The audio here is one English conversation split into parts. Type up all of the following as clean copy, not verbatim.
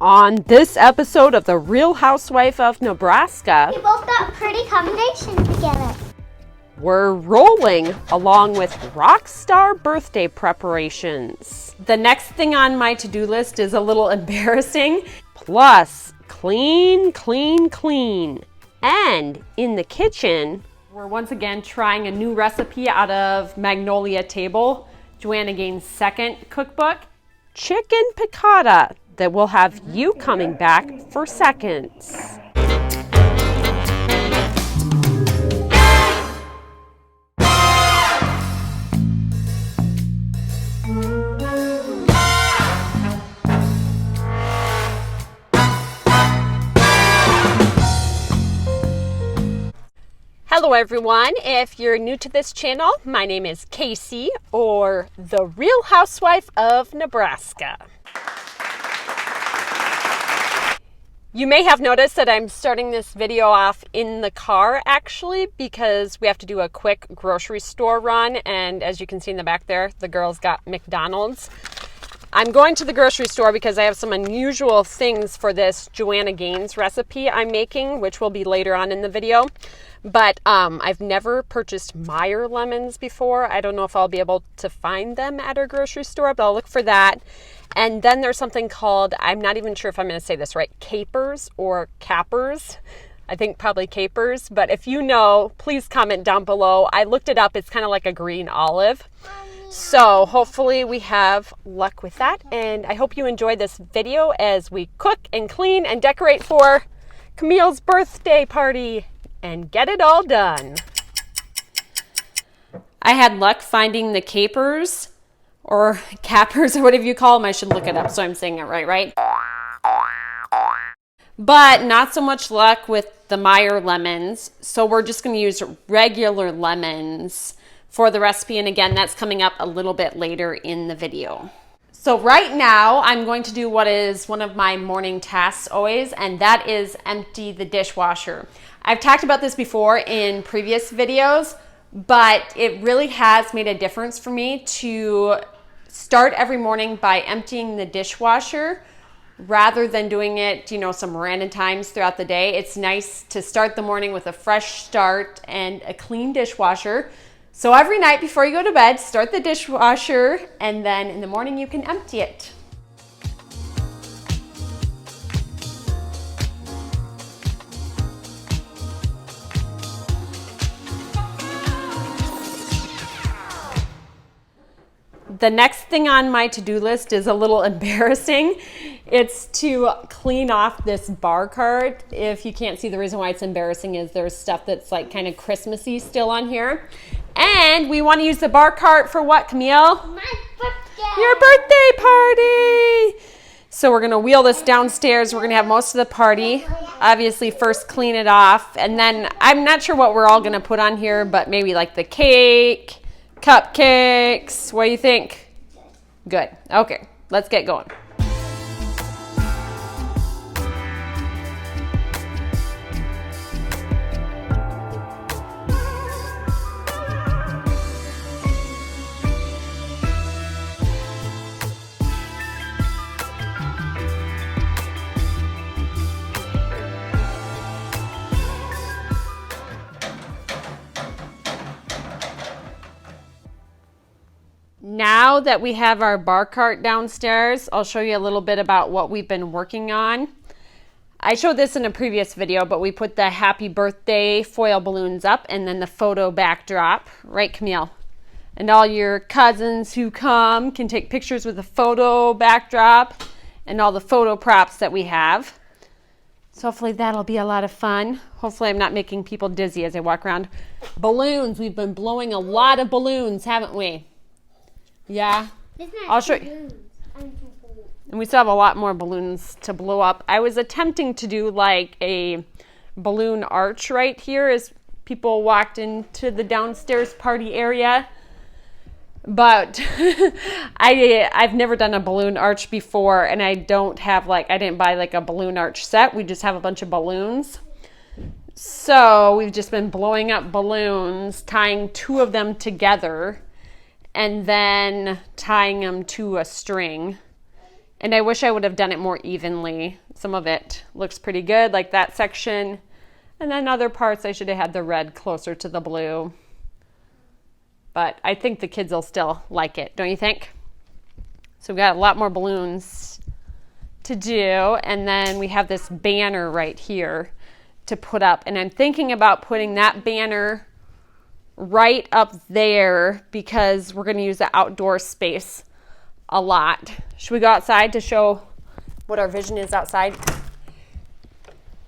On this episode of the Real Housewife of Nebraska, we both got pretty combinations together. We're rolling along with rock star birthday preparations. The next thing on my to-do list is a little embarrassing, plus clean. And in the kitchen, we're once again trying a new recipe out of Magnolia Table, Joanna Gaines' second cookbook, chicken piccata, that will have you coming back for seconds. Hello everyone, if you're new to this channel, my name is Casey, or the Real Housewife of Nebraska. You may have noticed that I'm starting this video off in the car actually, because we have to do a quick grocery store run, and as you can see in the back there, the girls got McDonald's. I'm going to the grocery store because I have some unusual things for this Joanna Gaines recipe I'm making, which will be later on in the video. But I've never purchased Meyer lemons before. I don't know if I'll be able to find them at our grocery store, but I'll look for that. And then there's something called, I'm not even sure if I'm going to say this right, capers or cappers. I think probably capers, but if you know, please comment down below. I looked it up. It's kind of like a green olive. So hopefully we have luck with that. And I hope you enjoy this video as we cook and clean and decorate for Camille's birthday party and get it all done. I had luck finding the capers or cappers or whatever you call them. I should look it up so I'm saying it right? But not so much luck with the Meyer lemons. So we're just going to use regular lemons for the recipe. And again, that's coming up a little bit later in the video. So right now I'm going to do what is one of my morning tasks always, and that is empty the dishwasher. I've talked about this before in previous videos, but it really has made a difference for me to start every morning by emptying the dishwasher rather than doing it, some random times throughout the day. It's nice to start the morning with a fresh start and a clean dishwasher. So every night before you go to bed, start the dishwasher, and then in the morning you can empty it. The next thing on my to-do list is a little embarrassing. It's to clean off this bar cart. If you can't see, the reason why it's embarrassing is there's stuff that's like kind of Christmassy still on here. And we want to use the bar cart for what, Camille? My birthday. Your birthday party. So we're going to wheel this downstairs. We're going to have most of the party. Obviously, first clean it off. And then I'm not sure what we're all going to put on here, but maybe like the cake, cupcakes. What do you think? Good. Okay, let's get going. Now that we have our bar cart downstairs, I'll show you a little bit about what we've been working on. I showed this in a previous video, but we put the happy birthday foil balloons up and then the photo backdrop, right, Camille? And all your cousins who come can take pictures with the photo backdrop and all the photo props that we have. So hopefully that'll be a lot of fun. Hopefully I'm not making people dizzy as I walk around. Balloons, we've been blowing a lot of balloons, haven't we? Yeah, I'll show you. And we still have a lot more balloons to blow up. I was attempting to do like a balloon arch right here as people walked into the downstairs party area. But I've never done a balloon arch before, and I didn't buy like a balloon arch set. We just have a bunch of balloons. So we've just been blowing up balloons, tying two of them together, and then tying them to a string. And I wish I would have done it more evenly. Some of it looks pretty good, like that section. And then other parts I should have had the red closer to the blue. But I think the kids will still like it, don't you think? So we've got a lot more balloons to do. And then we have this banner right here to put up. And I'm thinking about putting that banner right up there because we're going to use the outdoor space a lot. Should we go outside to show what our vision is outside?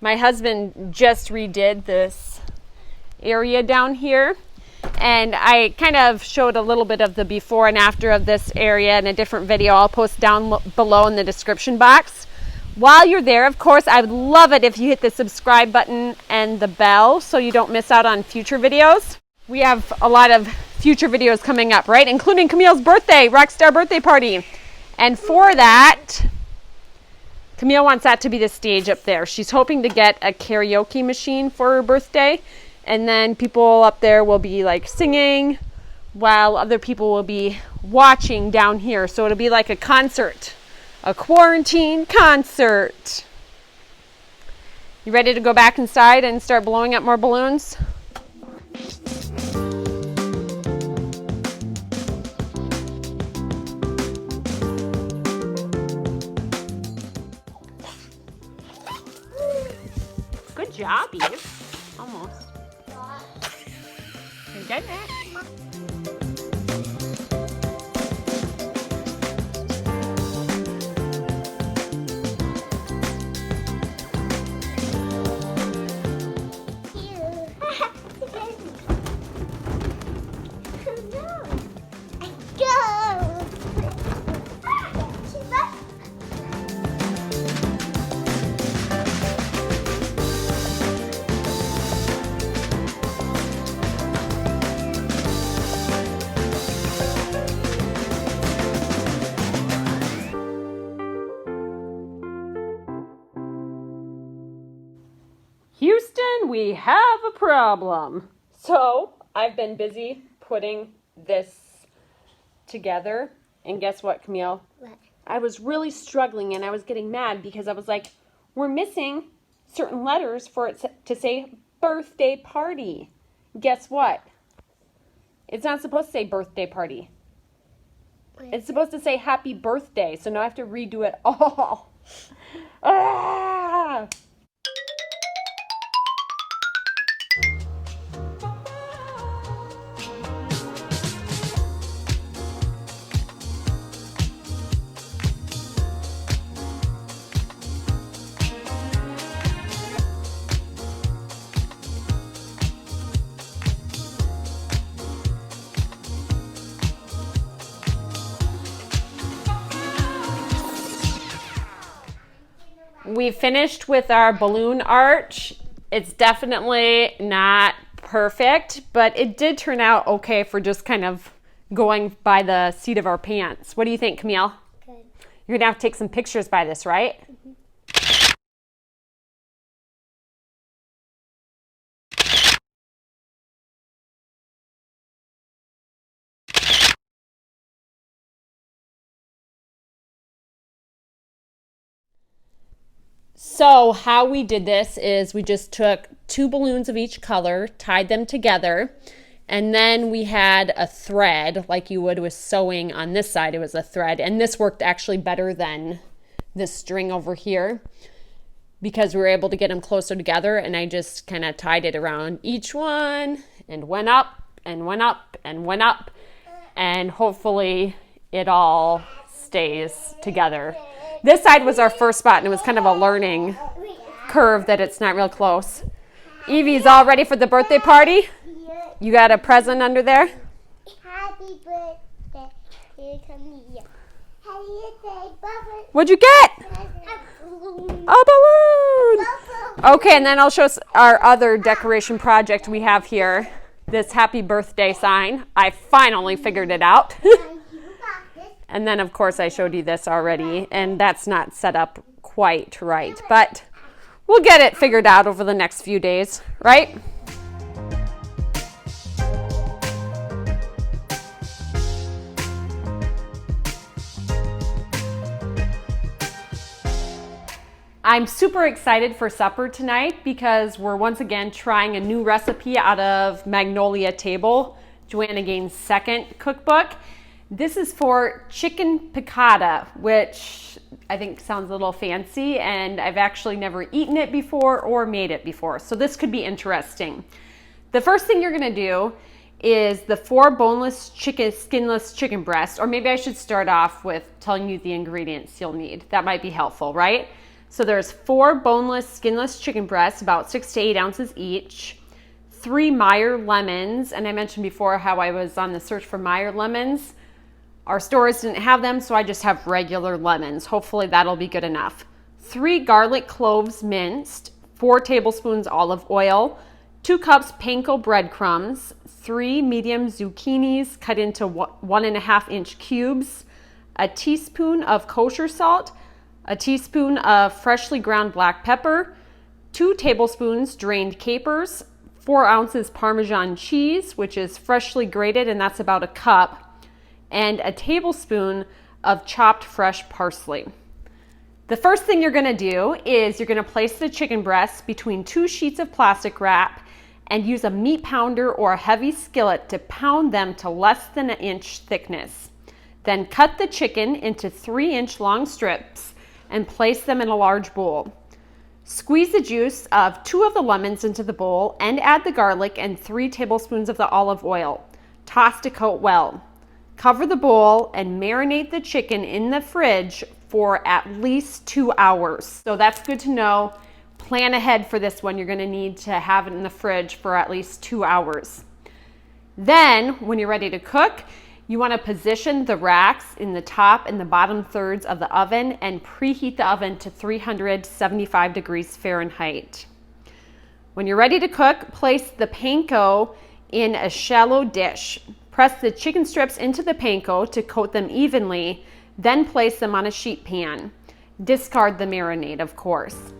My husband just redid this area down here, and I kind of showed a little bit of the before and after of this area in a different video. I'll post down below in the description box. While you're there, of course, I would love it if you hit the subscribe button and the bell so you don't miss out on future videos. We have a lot of future videos coming up, right? Including Camille's birthday, Rockstar birthday party. And for that, Camille wants that to be the stage up there. She's hoping to get a karaoke machine for her birthday. And then people up there will be like singing while other people will be watching down here. So it'll be like a concert, a quarantine concert. You ready to go back inside and start blowing up more balloons? Good job, Eve. Almost. You're getting it. Houston, we have a problem. So I've been busy putting this together. And guess what, Camille? What? I was really struggling and I was getting mad because I was like, we're missing certain letters for it to say birthday party. Guess what? It's not supposed to say birthday party. It's supposed to say happy birthday. So now I have to redo it all. Ah! We finished with our balloon arch. It's definitely not perfect, but it did turn out okay for just kind of going by the seat of our pants. What do you think, Camille? Good. You're gonna have to take some pictures by this, right? Mm-hmm. So how we did this is we just took 2 balloons of each color, tied them together, and then we had a thread like you would with sewing. On this side it was a thread, and this worked actually better than this string over here because we were able to get them closer together, and I just kind of tied it around each one and went up and went up and went up, and hopefully it all stays together. This side was our first spot, and it was kind of a learning curve that it's not real close. Evie's all ready for the birthday party. You got a present under there? Happy birthday. Here come you. Happy birthday, What'd you get? a balloon. A balloon! Okay, and then I'll show us our other decoration project we have here. This happy birthday sign. I finally figured it out. And then, of course, I showed you this already, and that's not set up quite right. But we'll get it figured out over the next few days, right? I'm super excited for supper tonight because we're once again trying a new recipe out of Magnolia Table, Joanna Gaines' second cookbook. This is for chicken piccata, which I think sounds a little fancy, and I've actually never eaten it before or made it before, so this could be interesting. The first thing you're gonna do is the 4 boneless skinless chicken breast, or maybe I should start off with telling you the ingredients you'll need. That might be helpful, right? So there's 4 boneless skinless chicken breasts, about 6 to 8 ounces each, 3 Meyer lemons, and I mentioned before how I was on the search for Meyer lemons. Our stores didn't have them, so I just have regular lemons. Hopefully that'll be good enough. 3 garlic cloves minced, 4 tablespoons olive oil, 2 cups panko breadcrumbs, 3 medium zucchinis cut into 1.5-inch cubes, a teaspoon of kosher salt, a teaspoon of freshly ground black pepper, 2 tablespoons drained capers, 4 ounces Parmesan cheese, which is freshly grated, and that's about a cup, and a tablespoon of chopped fresh parsley. The first thing you're gonna do is you're gonna place the chicken breasts between 2 sheets of plastic wrap and use a meat pounder or a heavy skillet to pound them to less than 1 inch thickness. Then cut the chicken into 3-inch long strips and place them in a large bowl. Squeeze the juice of 2 of the lemons into the bowl and add the garlic and 3 tablespoons of the olive oil. Toss to coat well. Cover the bowl and marinate the chicken in the fridge for at least 2 hours. So that's good to know. Plan ahead for this one. You're gonna need to have it in the fridge for at least 2 hours. Then, when you're ready to cook, you want to position the racks in the top and the bottom thirds of the oven and preheat the oven to 375 degrees Fahrenheit. When you're ready to cook, place the panko in a shallow dish. Press the chicken strips into the panko to coat them evenly, then place them on a sheet pan. Discard the marinade, of course.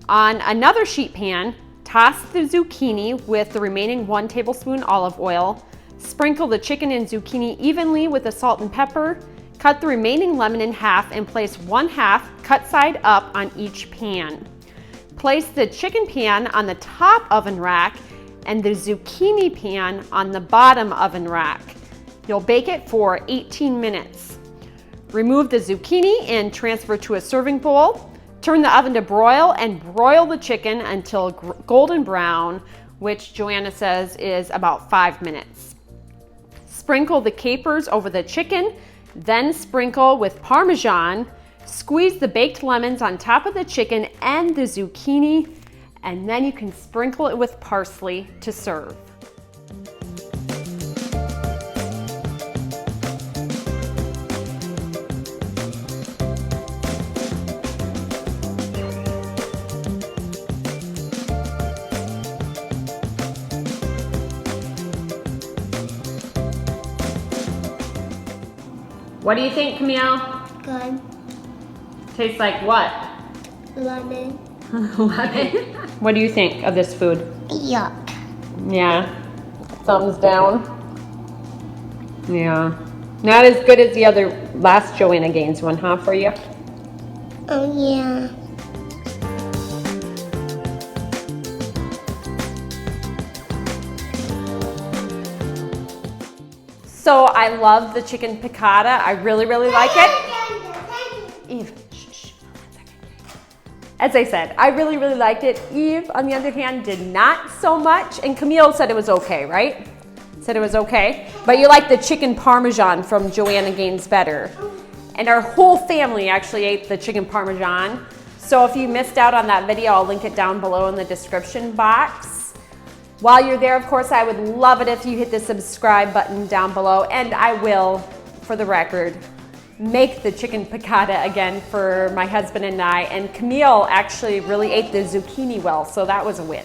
On another sheet pan, toss the zucchini with the remaining 1 tablespoon olive oil. Sprinkle the chicken and zucchini evenly with the salt and pepper. Cut the remaining lemon in half and place 1/2 cut side up on each pan. Place the chicken pan on the top oven rack and the zucchini pan on the bottom oven rack. You'll bake it for 18 minutes. Remove the zucchini and transfer to a serving bowl. Turn the oven to broil and broil the chicken until golden brown, which Joanna says is about 5 minutes. Sprinkle the capers over the chicken, then sprinkle with Parmesan. Squeeze the baked lemons on top of the chicken and the zucchini, and then you can sprinkle it with parsley to serve. What do you think, Camille? Good. Tastes like what? Lemon. Lemon. What do you think of this food? Yuck. Yeah. Thumbs down. Yeah. Not as good as the other last Joanna Gaines one, huh, for you? Oh, yeah. So I love the chicken piccata. I really, really like it. Eve, shh, as I said, I really, really liked it. Eve, on the other hand, did not so much. And Camille said it was okay, right? Said it was okay. But you like the chicken parmesan from Joanna Gaines better. And our whole family actually ate the chicken parmesan. So if you missed out on that video, I'll link it down below in the description box. While you're there, of course, I would love it if you hit the subscribe button down below, and I will, for the record, make the chicken piccata again for my husband and I. And Camille actually really ate the zucchini well, so that was a win.